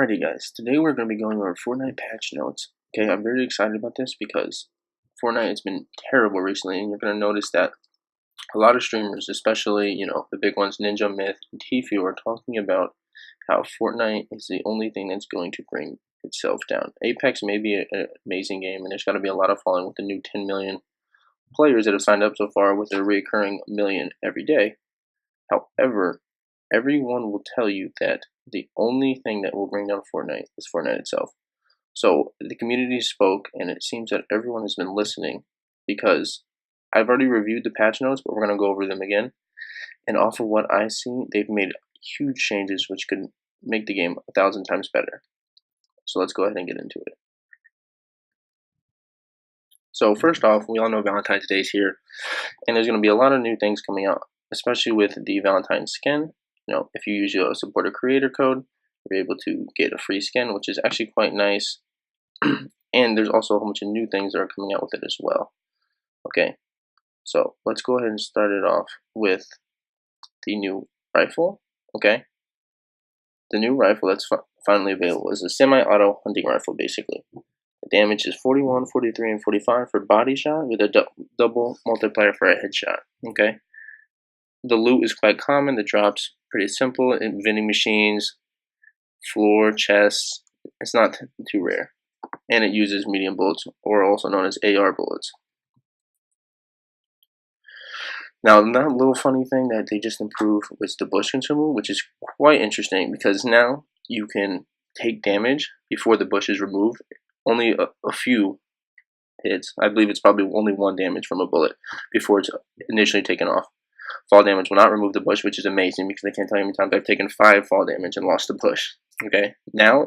Alrighty guys, today we're going to be going over Fortnite patch notes. Okay, I'm very excited about this because Fortnite has been terrible recently, and you're going to notice that a lot of streamers, especially, the big ones, Ninja, Myth, and Tfue, are talking about how Fortnite is the only thing that's going to bring itself down. Apex may be an amazing game, and there's got to be a lot of following with the new 10 million players that have signed up so far with a recurring million every day. However, everyone will tell you that the only thing that will bring down Fortnite is Fortnite itself. So the community spoke, and it seems that everyone has been listening because I've already reviewed the patch notes, but we're going to go over them again. And off of what I see, they've made huge changes which could make the game 1,000 times better. So let's go ahead and get into it. So first off, we all know Valentine's Day is here, and there's going to be a lot of new things coming out, especially with the Valentine's skin. If you use your supporter creator code, you're able to get a free skin, which is actually quite nice. And there's also a whole bunch of new things that are coming out with it as well. Okay, so let's go ahead and start it off with the new rifle. Okay, the new rifle that's finally available is a semi-auto hunting rifle, basically. The damage is 41, 43, and 45 for body shot with a double multiplier for a headshot. Okay. The loot is quite common. The drops pretty simple in vending machines, floor, chests. It's not too rare. And it uses medium bullets, or also known as AR bullets. Now, that little funny thing that they just improved was the bush consumable, which is quite interesting because now you can take damage before the bush is removed. Only a few hits. I believe it's probably only one damage from a bullet before it's initially taken off. Fall damage will not remove the bush, which is amazing because I can't tell you how many times I've taken 5 fall damage and lost the bush. Okay, now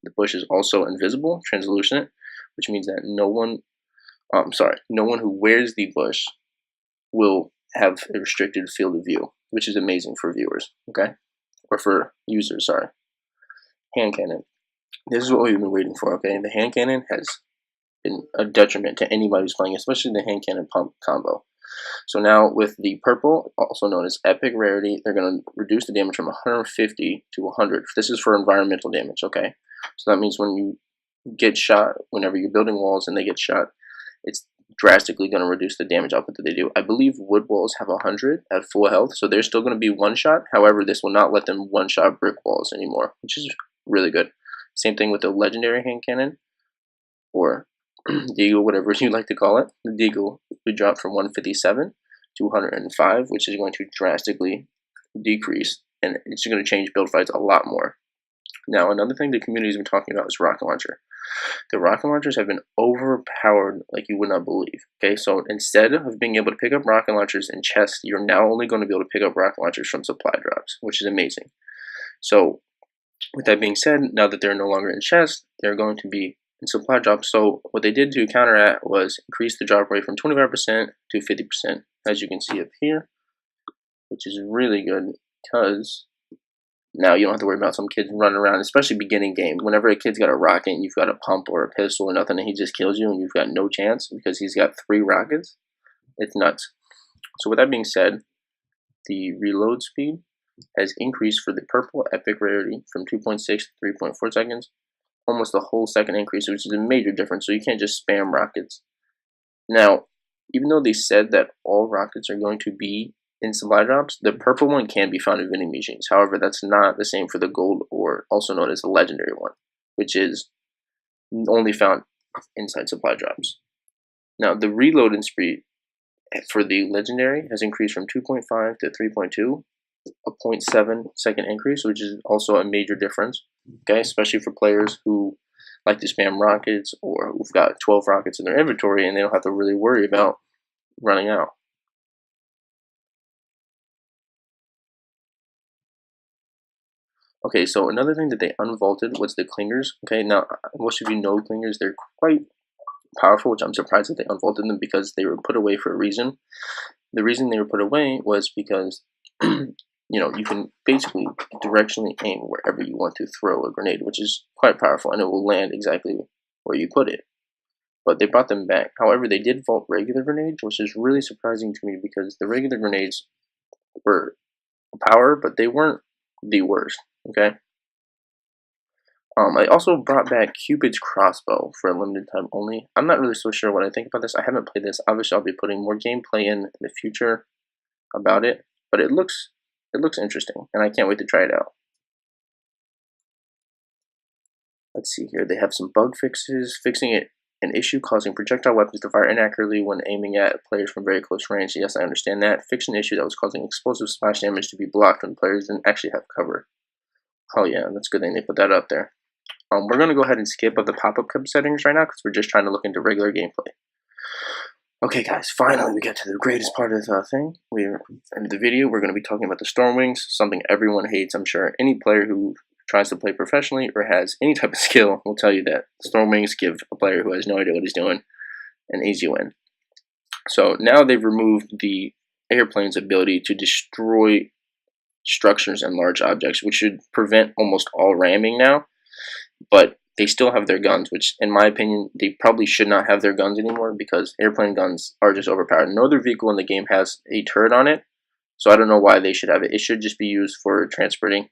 the bush is also invisible, translucent, which means that no one who wears the bush will have a restricted field of view, which is amazing for viewers. Okay, or for users. Sorry. Hand cannon. This is what we've been waiting for. Okay, the hand cannon has been a detriment to anybody who's playing, especially the hand cannon pump combo. So now with the purple, also known as epic rarity, they're going to reduce the damage from 150 to 100. This is for environmental damage, okay? So that means when you get shot, whenever you're building walls and they get shot, it's drastically going to reduce the damage output that they do. I believe wood walls have 100 at full health, so they're still going to be one shot. However, this will not let them one shot brick walls anymore, which is really good. Same thing with the legendary hand cannon, or Deagle, whatever you like to call it. The Deagle would drop from 157 to 105, which is going to drastically decrease, and it's going to change build fights a lot more. Now, another thing the community has been talking about is rocket launcher. The rocket launchers have been overpowered like you would not believe. Okay, so instead of being able to pick up rocket launchers in chests, you're now only going to be able to pick up rocket launchers from supply drops, which is amazing. So, with that being said, now that they're no longer in chests, they're going to be in supply drops. So what they did to counter that was increase the drop rate from 25% to 50%, as you can see up here, which is really good because now you don't have to worry about some kids running around, especially beginning game. Whenever a kid's got a rocket and you've got a pump or a pistol or nothing and he just kills you and you've got no chance because he's got 3 rockets, it's nuts. So with that being said, the reload speed has increased for the purple epic rarity from 2.6 to 3.4 seconds. Almost a whole second increase, which is a major difference. So you can't just spam rockets. Now, even though they said that all rockets are going to be in supply drops, the purple one can be found in vending machines. However, that's not the same for the gold, or also known as the legendary one, which is only found inside supply drops. Now, the reloading speed for the legendary has increased from 2.5 to 3.2, a 0.7 second increase, which is also a major difference. Okay, especially for players who like to spam rockets or who've got 12 rockets in their inventory and they don't have to really worry about running out. Okay, so another thing that they unvaulted was the clingers. Okay, now most of you know clingers, they're quite powerful, which I'm surprised that they unvaulted them because they were put away for a reason. The reason they were put away was because you can basically directionally aim wherever you want to throw a grenade, which is quite powerful, and it will land exactly where you put it. But they brought them back. However, they did vault regular grenades, which is really surprising to me because the regular grenades were power, but they weren't the worst, okay? I also brought back Cupid's crossbow for a limited time only. I'm not really so sure what I think about this. I haven't played this. Obviously, I'll be putting more gameplay in the future about it, but it looks interesting, and I can't wait to try it out. Let's see here. They have some bug fixes, fixing it an issue causing projectile weapons to fire inaccurately when aiming at players from very close range. Yes, I understand that. Fix an issue that was causing explosive splash damage to be blocked when players didn't actually have cover. Oh yeah, that's a good thing they put that up there. We're going to go ahead and skip up the pop-up cup settings right now because we're just trying to look into regular gameplay. Okay, guys, finally we get to the greatest part of the thing. We're in the video. We're going to be talking about the Stormwings, something everyone hates. I'm sure any player who tries to play professionally or has any type of skill will tell you that Stormwings give a player who has no idea what he's doing an easy win. So now they've removed the airplane's ability to destroy structures and large objects, which should prevent almost all ramming now. But they still have their guns, which in my opinion, they probably should not have their guns anymore because airplane guns are just overpowered. No other vehicle in the game has a turret on it, so I don't know why they should have it. It should just be used for transporting.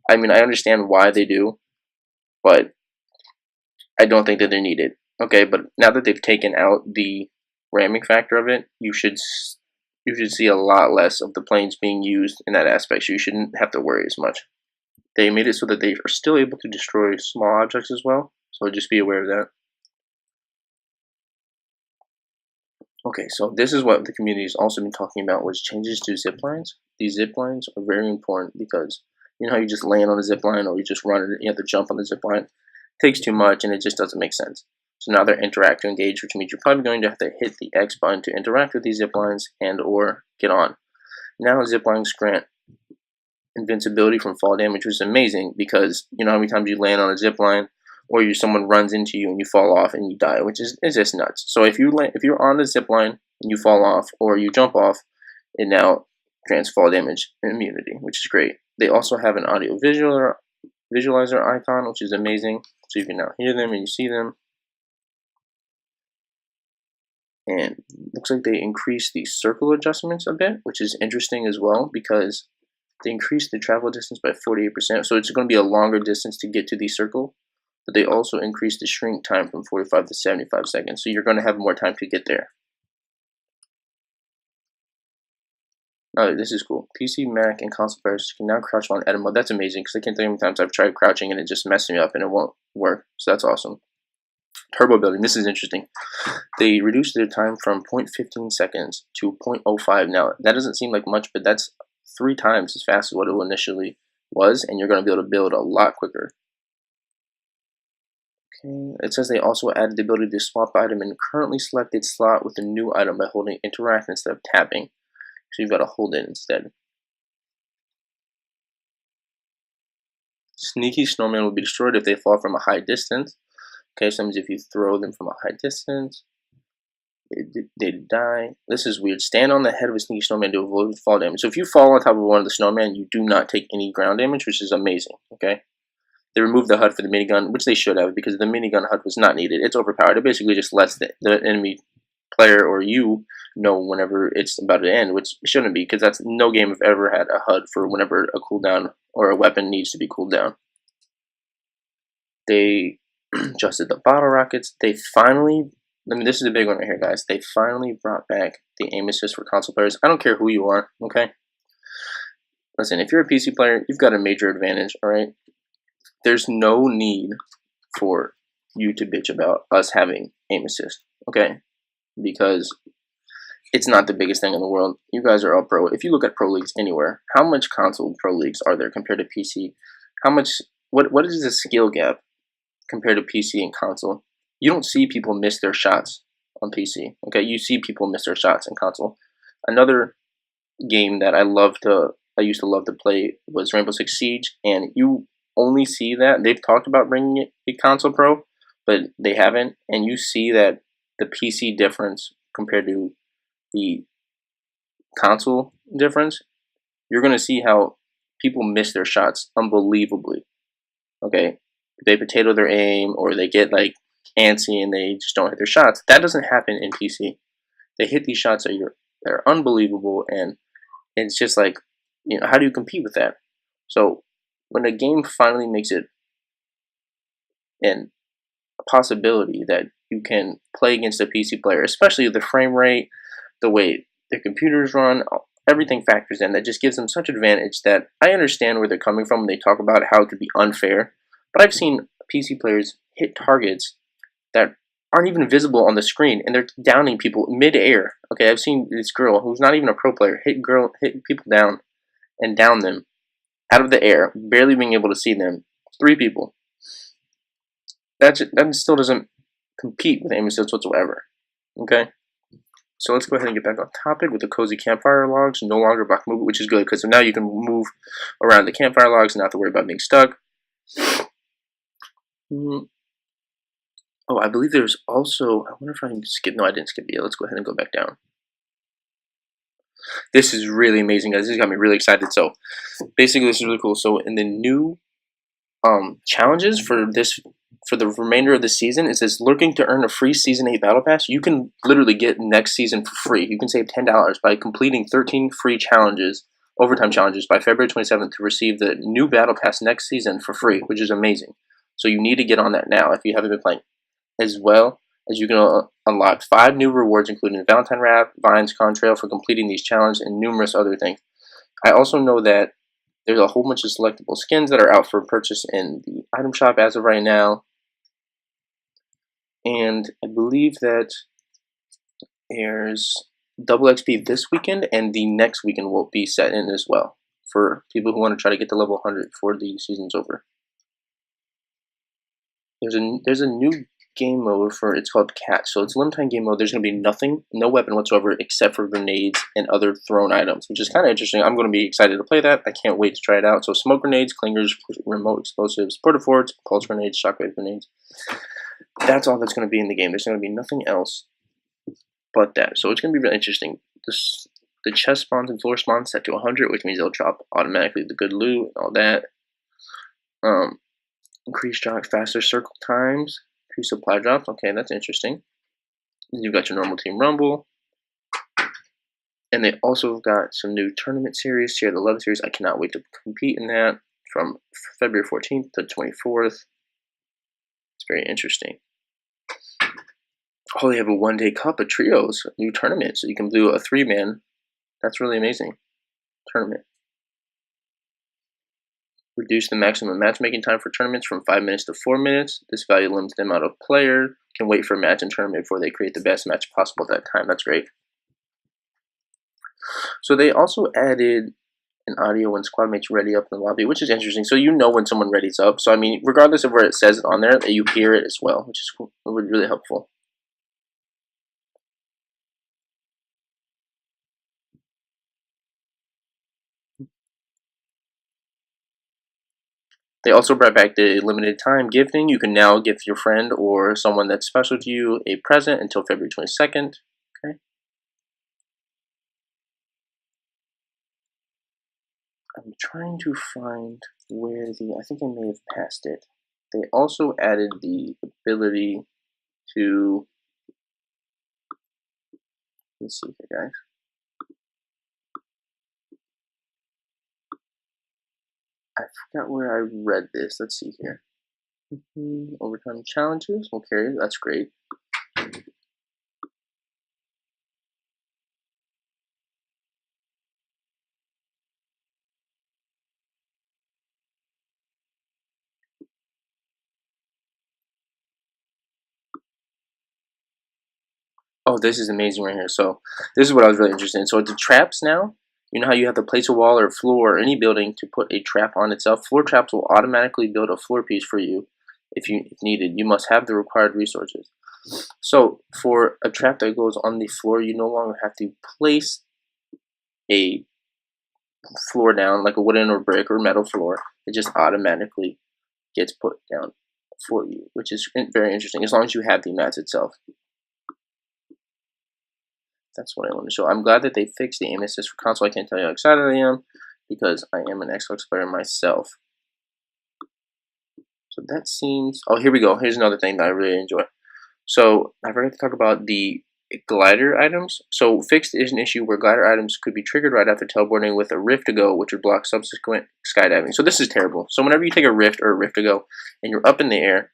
I mean, I understand why they do, but I don't think that they're needed. Okay, but now that they've taken out the ramming factor of it, you should see a lot less of the planes being used in that aspect, so you shouldn't have to worry as much. They made it so that they are still able to destroy small objects as well, so just be aware of that. Okay, so this is what the community has also been talking about, was changes to zip lines. These zip lines are very important because you know how you just land on a zip line or you just run it, you have to jump on the zip line. It takes too much and it just doesn't make sense. So now they're interact to engage, which means you're probably going to have to hit the X button to interact with these zip lines and or get on. Now zip lines grant invincibility from fall damage, which is amazing because you know how many times you land on a zip line or someone runs into you and you fall off and you die, which is just nuts. So if you're on the zip line and you fall off or you jump off, it now grants fall damage immunity, which is great. They also have an audio visualizer icon, which is amazing. So you can now hear them and you see them. And looks like they increased the circle adjustments a bit, which is interesting as well because they increased the travel distance by 48%. So it's going to be a longer distance to get to the circle, but they also increased the shrink time from 45 to 75 seconds. So you're going to have more time to get there. This is cool. PC, Mac, and console players can now crouch while in edit mode. That's amazing because I can't tell you how many times I've tried crouching and it just messed me up and it won't work. So that's awesome. Turbo building. This is interesting. They reduced their time from 0.15 seconds to 0.05. Now, that doesn't seem like much, but that's 3 times as fast as what it initially was, and you're going to be able to build a lot quicker. Okay, it says they also added the ability to swap item in currently selected slot with a new item by holding interact instead of tapping. So you've got to hold it instead. Sneaky snowman will be destroyed if they fall from a high distance. Okay, so that means if you throw them from a high distance, they die. This is weird. Stand on the head of a sneaky snowman to avoid fall damage. So if you fall on top of one of the snowmen, you do not take any ground damage, which is amazing. Okay. They removed the HUD for the minigun, which they should have because the minigun HUD was not needed. It's overpowered. It basically just lets the enemy player or you know whenever it's about to end, which it shouldn't be because that's no game have ever had a HUD for whenever a cooldown or a weapon needs to be cooled down. They adjusted the bottle rockets. They finally, this is a big one right here, guys. They finally brought back the aim assist for console players. I don't care who you are, okay? Listen, if you're a PC player, you've got a major advantage, all right? There's no need for you to bitch about us having aim assist, okay? Because it's not the biggest thing in the world. You guys are all pro. If you look at pro leagues anywhere, how much console pro leagues are there compared to PC? How much? What is the skill gap compared to PC and console? You don't see people miss their shots on PC. Okay, you see people miss their shots in console. Another game that I used to love to play was Rainbow Six Siege, and you only see that they've talked about bringing it to console pro, but they haven't, and you see that the PC difference compared to the console difference, you're going to see how people miss their shots unbelievably. Okay, they potato their aim or they get like antsy and they just don't hit their shots. That doesn't happen in PC. They hit these shots that are unbelievable, and it's just like, you know, how do you compete with that? So when a game finally makes it and a possibility that you can play against a PC player, especially the frame rate, the way the computers run, everything factors in. That just gives them such advantage that I understand where they're coming from when they talk about how it could be unfair. But I've seen PC players hit targets that aren't even visible on the screen, and they're downing people mid-air. Okay, I've seen this girl who's not even a pro player hit people down and down them out of the air, barely being able to see them. 3 people. That still doesn't compete with aim assist whatsoever. Okay, so let's go ahead and get back on topic with the cozy campfire logs. No longer block movement, which is good because now you can move around the campfire logs and not have to worry about being stuck. Oh, I believe there's also. I wonder if I can skip. No, I didn't skip it yet. Let's go ahead and go back down. This is really amazing, guys. This got me really excited. So, basically, this is really cool. So, in the new challenges for the remainder of the season, it says lurking to earn a free season 8 battle pass. You can literally get next season for free. You can save $10 by completing 13 free challenges, overtime challenges, by February 27th to receive the new battle pass next season for free, which is amazing. So you need to get on that now if you haven't been playing. As well as you can unlock 5 new rewards, including Valentine Wrap, Vines, Contrail for completing these challenges, and numerous other things. I also know that there's a whole bunch of selectable skins that are out for purchase in the item shop as of right now. And I believe that there's double XP this weekend, and the next weekend will be set in as well for people who want to try to get to level 100 before the season's over. There's a new game mode for, it's called Catch. So it's limited time game mode. There's going to be nothing, no weapon whatsoever except for grenades and other thrown items, which is kind of interesting. I'm going to be excited to play that. I can't wait to try it out. So smoke grenades, clingers, remote explosives, porta forts, pulse grenades, shockwave grenades. That's all that's going to be in the game. There's going to be nothing else but that. So it's going to be really interesting. The chest spawns and floor spawns set to 100, which means they'll drop automatically the good loot and all that. Increase drop faster circle times. Increase supply drops. Okay, that's interesting. You've got your normal team rumble. And they also got some new tournament series. Share the Love series. I cannot wait to compete in that from February 14th to 24th. It's very interesting. Oh, they have a one-day cup of trios, a new tournament. So you can do a 3-man. That's really amazing. Tournament. Reduce the maximum matchmaking time for tournaments from 5 minutes to 4 minutes. This value limits the amount of player can wait for a match and tournament before they create the best match possible at that time. That's great. So they also added an audio when squad mates ready up in the lobby, which is interesting. So you know when someone readies up. So I mean, regardless of where it says it on there, you hear it as well, which is cool. It would be really helpful. They also brought back the limited time gifting. You can now give your friend or someone that's special to you a present until February 22nd. Okay. I'm trying to find where I think I may have passed it. They also added the ability to, let's see here, guys. I forgot where I read this. Let's see here. Overtime challenges. Okay, that's great. Oh, this is amazing right here. So this is what I was really interested in. So the traps now, you know how you have to place a wall or floor or any building to put a trap on itself? Floor traps will automatically build a floor piece for you if needed. You must have the required resources. So for a trap that goes on the floor, you no longer have to place a floor down like a wooden or brick or metal floor. It just automatically gets put down for you, which is very interesting as long as you have the mats itself. That's what I want to show. I'm glad that they fixed the aim assist for console. I can't tell you how excited I am because I am an Xbox player myself. So that seems... Oh, here we go. Here's another thing that I really enjoy. So I forgot to talk about the glider items. So fixed is an issue where glider items could be triggered right after teleporting with a rift to go, which would block subsequent skydiving. So this is terrible. So whenever you take a rift or a rift to go and you're up in the air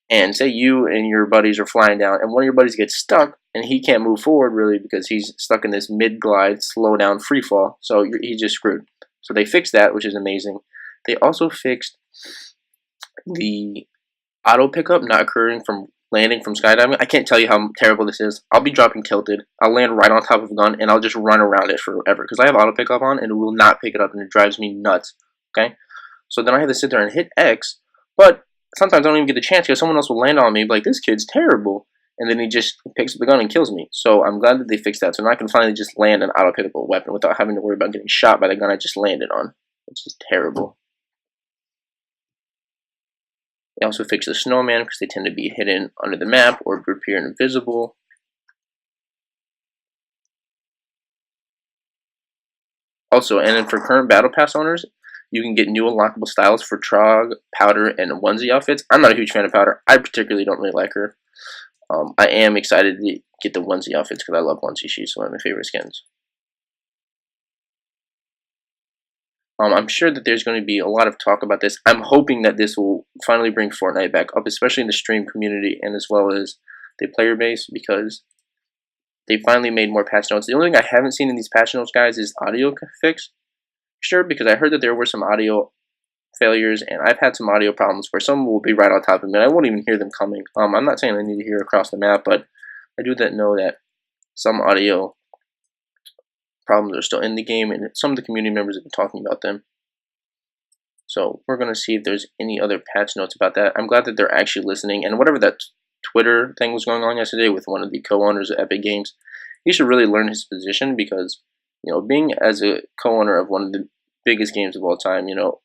and say you and your buddies are flying down, and one of your buddies gets stuck, and he can't move forward really because he's stuck in this mid-glide, slow-down free fall, so he's just screwed. So they fixed that, which is amazing. They also fixed the auto pickup not occurring from landing from skydiving. I can't tell you how terrible this is. I'll be dropping tilted. I'll land right on top of a gun, and I'll just run around it forever because I have auto pickup on, and it will not pick it up, and it drives me nuts. Okay, so then I have to sit there and hit X, but sometimes I don't even get the chance because someone else will land on me, like, this kid's terrible, and then he just picks up the gun and kills me. So I'm glad that they fixed that. So now I can finally just land an auto pickable weapon without having to worry about getting shot by the gun I just landed on, which is terrible. They also fixed the snowman because they tend to be hidden under the map or appear invisible. Also, and then for current Battle Pass owners, you can get new unlockable styles for Trog, Powder, and onesie outfits. I'm not a huge fan of Powder. I particularly don't really like her. I am excited to get the onesie outfits because I love onesie. She's one of my favorite skins. I'm sure that there's going to be a lot of talk about this. I'm hoping that this will finally bring Fortnite back up, especially in the stream community and as well as the player base, because they finally made more patch notes. The only thing I haven't seen in these patch notes, guys, is audio fix. Sure, because I heard that there were some audio failures, and I've had some audio problems where some will be right on top of me. I won't even hear them coming. I'm not saying I need to hear across the map, but I do know that some audio problems are still in the game, and some of the community members have been talking about them. So we're going to see if there's any other patch notes about that. I'm glad that they're actually listening, and whatever that Twitter thing was going on yesterday with one of the co-owners of Epic Games, he should really learn his position because, you know, being as a co-owner of one of the biggest games of all time, you know,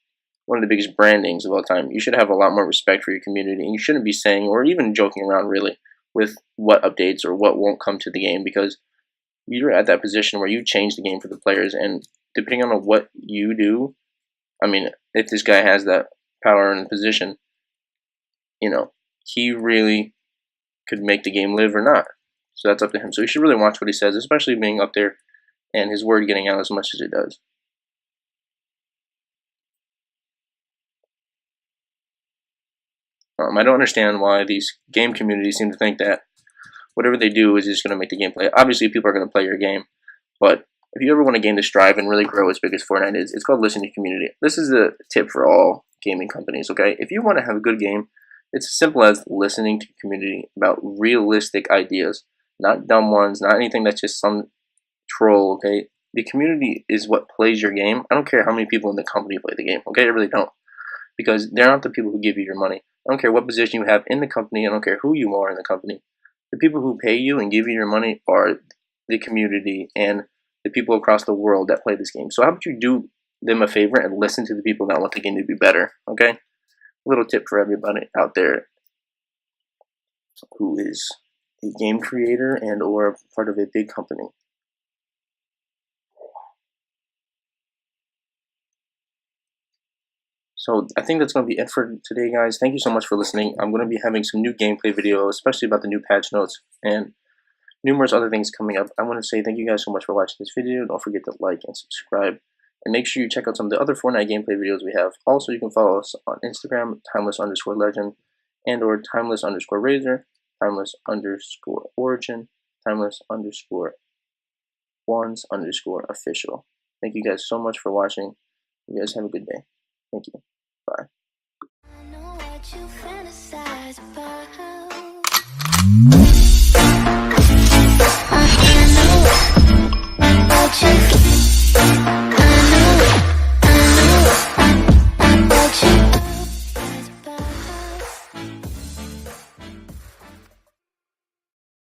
one of the biggest brandings of all time, you should have a lot more respect for your community, and you shouldn't be saying or even joking around really with what updates or what won't come to the game, because you're at that position where you change the game for the players, and depending on what you do, I mean, if this guy has that power and position, you know, he really could make the game live or not. So that's up to him. So you should really watch what he says, especially being up there and his word getting out as much as it does. I don't understand why these game communities seem to think that whatever they do is just going to make the game play. Obviously, people are going to play your game, but if you ever want a game to strive and really grow as big as Fortnite is, it's called listen to community. This is a tip for all gaming companies, okay? If you want to have a good game, it's as simple as listening to community about realistic ideas, not dumb ones, not anything that's just some troll, okay? The community is what plays your game. I don't care how many people in the company play the game, okay? I really don't, because they're not the people who give you your money. I don't care what position you have in the company. I don't care who you are in the company. The people who pay you and give you your money are the community and the people across the world that play this game. So how about you do them a favor and listen to the people that want the game to be better, okay? A little tip for everybody out there who is a game creator and or part of a big company. So I think that's going to be it for today, guys. Thank you so much for listening. I'm going to be having some new gameplay videos, especially about the new patch notes and numerous other things coming up. I want to say thank you guys so much for watching this video. Don't forget to like and subscribe. And make sure you check out some of the other Fortnite gameplay videos we have. Also, you can follow us on Instagram, timeless_legend, and or timeless_razor, timeless_origin, timeless_ones_official. Thank you guys so much for watching. You guys have a good day. Thank you. Bye. I know what you fantasize about.